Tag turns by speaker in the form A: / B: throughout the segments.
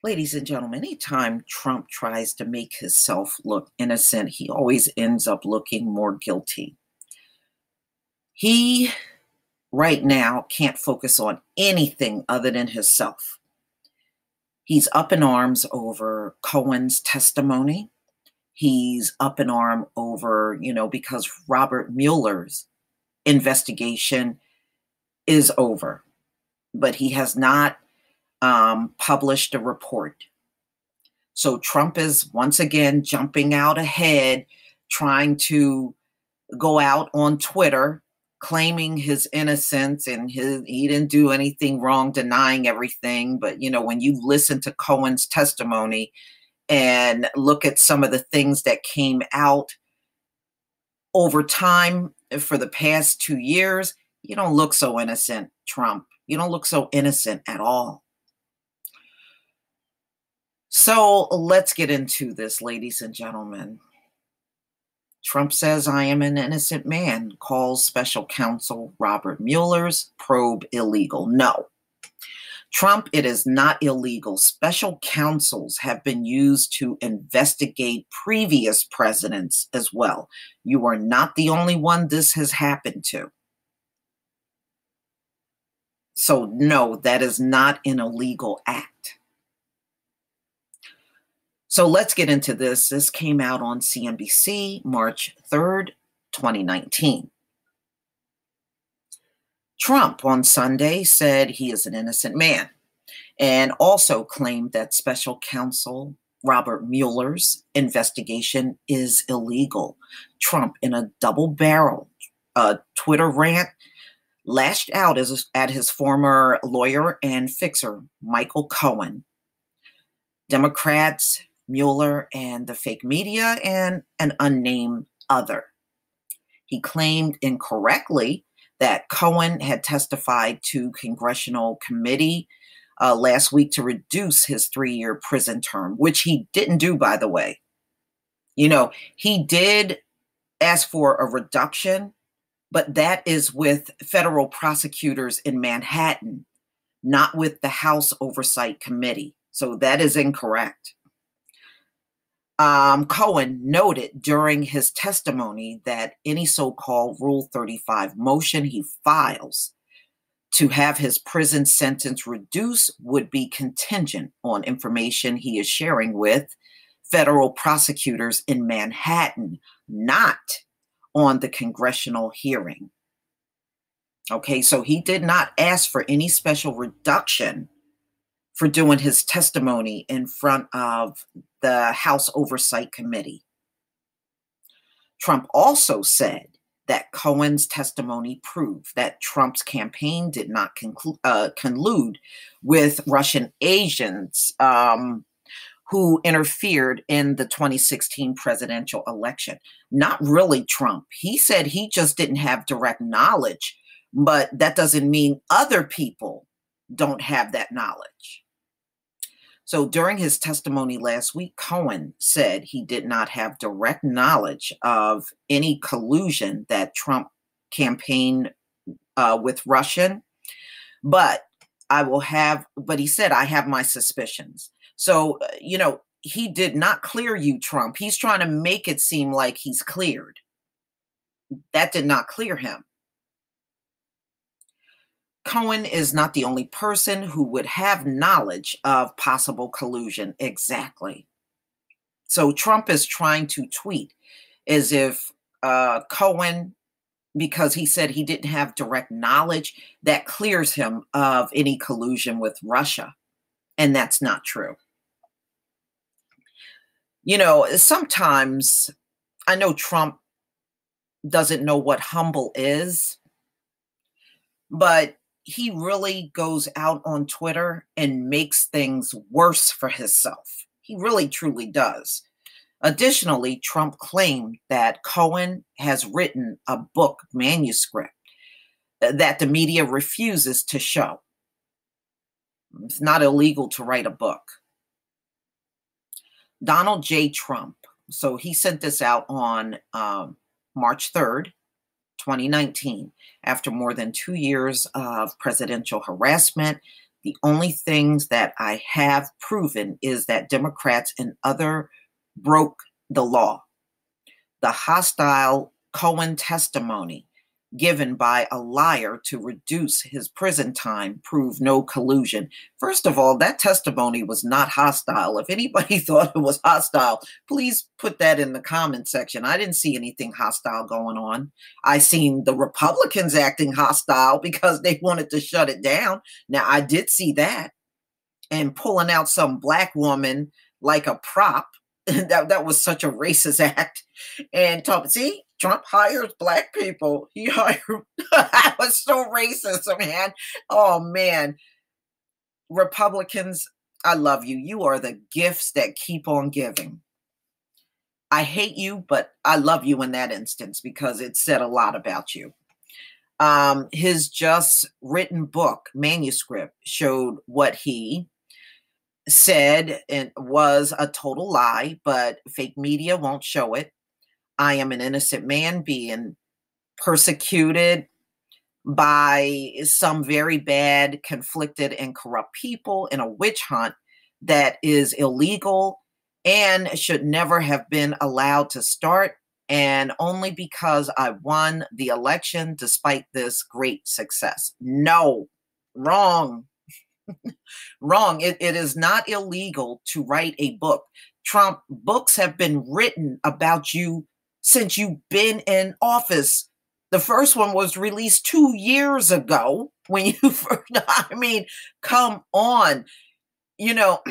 A: Ladies and gentlemen, anytime Trump tries to make himself look innocent, he always ends up looking more guilty. He, right now, can't focus on anything other than himself. He's up in arms over Cohen's testimony. He's up in arms over, because Robert Mueller's investigation is over, but he has not published a report. So Trump is once again jumping out ahead, trying to go out on Twitter, claiming his innocence and he didn't do anything wrong, denying everything. But when you listen to Cohen's testimony and look at some of the things that came out over time for the past 2 years, you don't look so innocent, Trump. You don't look so innocent at all. So let's get into this, ladies and gentlemen. Trump says, "I am an innocent man," calls special counsel Robert Mueller's probe illegal. No, Trump, it is not illegal. Special counsels have been used to investigate previous presidents as well. You are not the only one this has happened to. So no, that is not an illegal act. So let's get into this. This came out on CNBC, March 3rd, 2019. Trump on Sunday said he is an innocent man and also claimed that special counsel Robert Mueller's investigation is illegal. Trump, in a double-barrel Twitter rant, lashed out at his former lawyer and fixer, Michael Cohen, Democrats, Mueller, and the fake media, and an unnamed other. He claimed incorrectly that Cohen had testified to congressional committee last week to reduce his 3-year prison term, which he didn't do, by the way. He did ask for a reduction, but that is with federal prosecutors in Manhattan, not with the House Oversight Committee. So that is incorrect. Cohen noted during his testimony that any so-called Rule 35 motion he files to have his prison sentence reduced would be contingent on information he is sharing with federal prosecutors in Manhattan, not on the congressional hearing. Okay, so he did not ask for any special reduction for doing his testimony in front of the House Oversight Committee. Trump also said that Cohen's testimony proved that Trump's campaign did not collude with Russian agents who interfered in the 2016 presidential election. Not really Trump. He said he just didn't have direct knowledge, but that doesn't mean other people don't have that knowledge. So during his testimony last week, Cohen said he did not have direct knowledge of any collusion that Trump campaigned with Russian, but he said, "I have my suspicions." So, he did not clear you, Trump. He's trying to make it seem like he's cleared. That did not clear him. Cohen is not the only person who would have knowledge of possible collusion. Exactly. So Trump is trying to tweet as if Cohen, because he said he didn't have direct knowledge, that clears him of any collusion with Russia. And that's not true. Sometimes I know Trump doesn't know what humble is, but he really goes out on Twitter and makes things worse for himself. He really, truly does. Additionally, Trump claimed that Cohen has written a book manuscript that the media refuses to show. It's not illegal to write a book. Donald J. Trump, so he sent this out on March 3rd, 2019, after more than 2 years of presidential harassment, The only things that I have proven is that Democrats and other broke the law. The hostile Cohen testimony given by a liar to reduce his prison time proved no collusion. First of all, that testimony was not hostile. If anybody thought it was hostile, please put that in the comment section. I didn't see anything hostile going on. I seen the Republicans acting hostile because they wanted to shut it down. Now, I did see that, and pulling out some black woman like a prop. That was such a racist act. And see, Trump hires black people. He hired, that was so racist, man. Oh, man. Republicans, I love you. You are the gifts that keep on giving. I hate you, but I love you in that instance because it said a lot about you. His just written book, manuscript, showed what he said and was a total lie, but fake media won't show it. I am an innocent man being persecuted by some very bad, conflicted, and corrupt people in a witch hunt that is illegal and should never have been allowed to start, and only because I won the election despite this great success. No, wrong. Wrong. It is not illegal to write a book. Trump, books have been written about you since you've been in office. The first one was released 2 years ago when you first, I mean, come on. You know,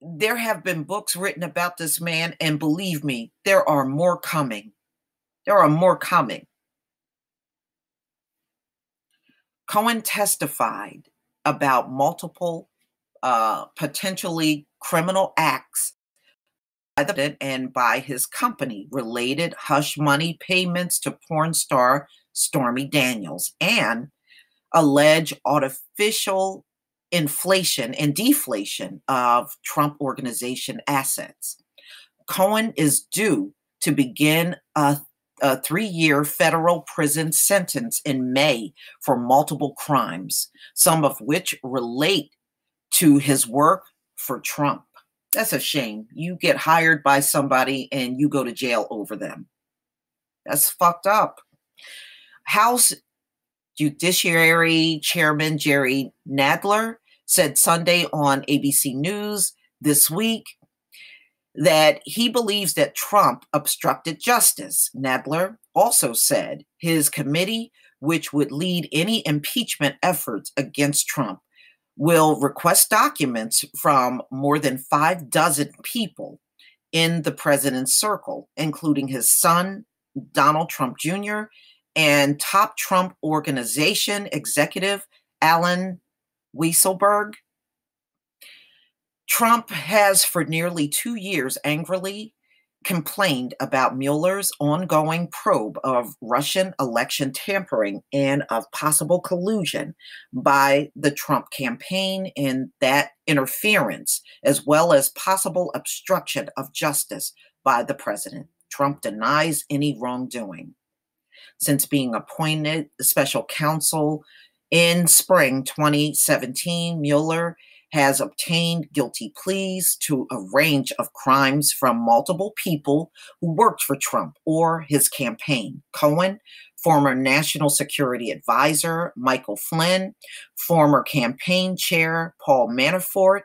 A: there have been books written about this man, and believe me, there are more coming. There are more coming. Cohen testified about multiple potentially criminal acts by the and by his company, related hush money payments to porn star Stormy Daniels, and alleged artificial inflation and deflation of Trump Organization assets. Cohen is due to begin a 3-year federal prison sentence in May for multiple crimes, some of which relate to his work for Trump. That's a shame. You get hired by somebody and you go to jail over them. That's fucked up. House Judiciary Chairman Jerry Nadler said Sunday on ABC News this week that he believes that Trump obstructed justice. Nadler also said his committee, which would lead any impeachment efforts against Trump, will request documents from more than 6 people in the president's circle, including his son, Donald Trump Jr., and top Trump Organization executive Allen Weisselberg. Trump has for nearly 2 years angrily complained about Mueller's ongoing probe of Russian election tampering and of possible collusion by the Trump campaign in that interference, as well as possible obstruction of justice by the president. Trump denies any wrongdoing. Since being appointed special counsel in spring 2017, Mueller has obtained guilty pleas to a range of crimes from multiple people who worked for Trump or his campaign. Cohen, former National Security Advisor Michael Flynn, former campaign chair Paul Manafort,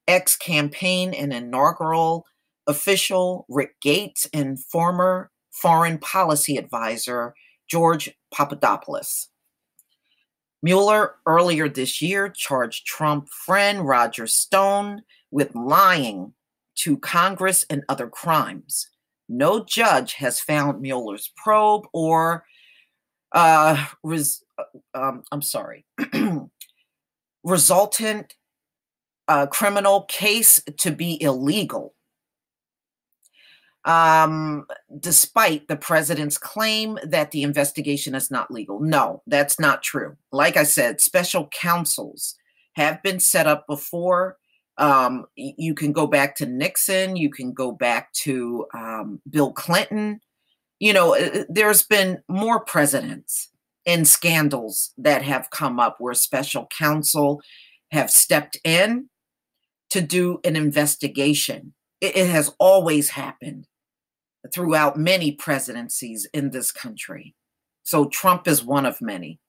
A: ex-campaign and inaugural official Rick Gates, and former foreign policy advisor George Papadopoulos. Mueller earlier this year charged Trump friend Roger Stone with lying to Congress and other crimes. No judge has found Mueller's probe or resultant criminal case to be illegal. Despite the president's claim that the investigation is not legal. No, that's not true. Like I said, special counsels have been set up before. You can go back to Nixon. You can go back to Bill Clinton. You know, there's been more presidents. in scandals that have come up where special counsel have stepped in to do an investigation. It has always happened throughout many presidencies in this country. So Trump is one of many.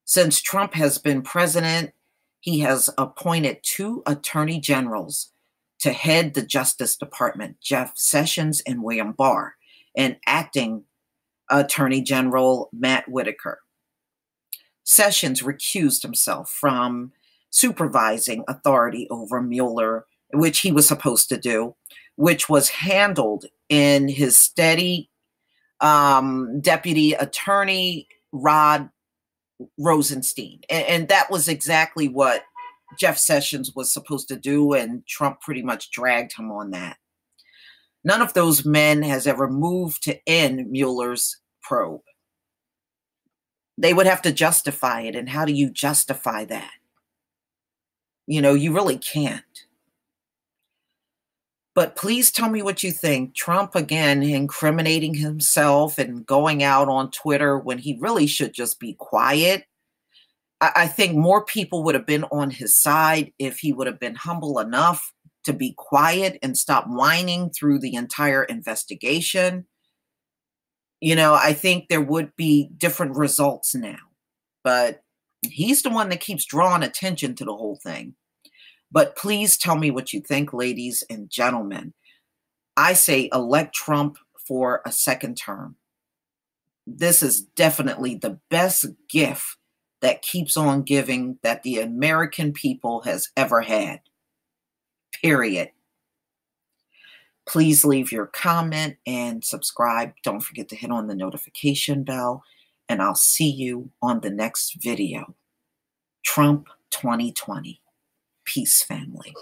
A: Since Trump has been president, he has appointed 2 attorney generals to head the Justice Department, Jeff Sessions and William Barr, and acting Attorney General Matt Whitaker. Sessions recused himself from supervising authority over Mueller, which he was supposed to do, which was handled in his steady deputy attorney, Rod Rosenstein. And that was exactly what Jeff Sessions was supposed to do, and Trump pretty much dragged him on that. None of those men has ever moved to end Mueller's probe. They would have to justify it, and how do you justify that? You know, you really can't. But please tell me what you think. Trump, again, incriminating himself and going out on Twitter when he really should just be quiet. I think more people would have been on his side if he would have been humble enough to be quiet and stop whining through the entire investigation. You know, I think there would be different results now. But he's the one that keeps drawing attention to the whole thing. But please tell me what you think, ladies and gentlemen. I say elect Trump for a second term. This is definitely the best gift that keeps on giving that the American people has ever had. Period. Please leave your comment and subscribe. Don't forget to hit on the notification bell. And I'll see you on the next video. Trump 2020. Peace, family.